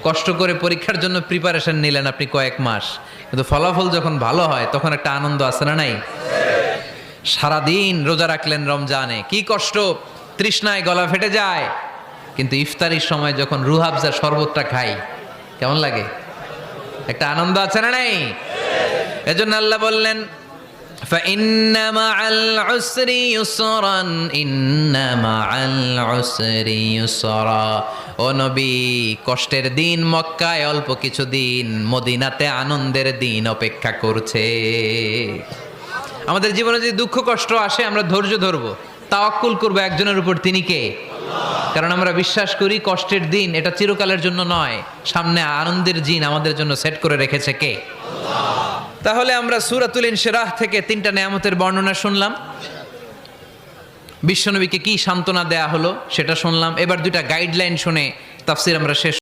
কষ্ট করে পরীক্ষার জন্য প্রিপারেশন নিলেন আপনি কয়েক মাস, কিন্তু ফলাফল যখন ভালো হয় তখন একটা আনন্দ আছে না নাই? সারাদিন রোজা রাখলেন রমজানে, কি কষ্ট, তৃষ্ণায় গলা ফেটে যায়, কিন্তু ইফতারির সময় যখন রুহ আফজা শরবতটা খাই কেমন লাগে? একটা আনন্দ আছে না নাই? এজন্য আল্লাহ বললেন فإن مع العسر يسرا إن مع العسر يسرا ও নবী, কষ্টের দিন মক্কায় অল্প কিছু দিন, মদিনাতে আনন্দের দিন অপেক্ষা করছে। আমাদের জীবনে যদি দুঃখ কষ্ট আসে আমরা ধৈর্য ধরবো, তাওয়াক্কুল করবো একজনের উপর, তিনি কে? কারণ আমরা বিশ্বাস করি কষ্টের দিন এটা চিরকালের জন্য নয়, সামনে আনন্দের দিন আমাদের জন্য সেট করে রেখেছে কে? তাহলে আমরা সূরাতুল ইনশিরাহ থেকে 3টা নেয়ামতের বর্ণনা শুনলাম, বিশ্বনবীকে কি সান্ত্বনা দেয়া হলো সেটা শুনলাম। এবার 2টা গাইডলাইন শুনে তাফসীর আমরা শেষ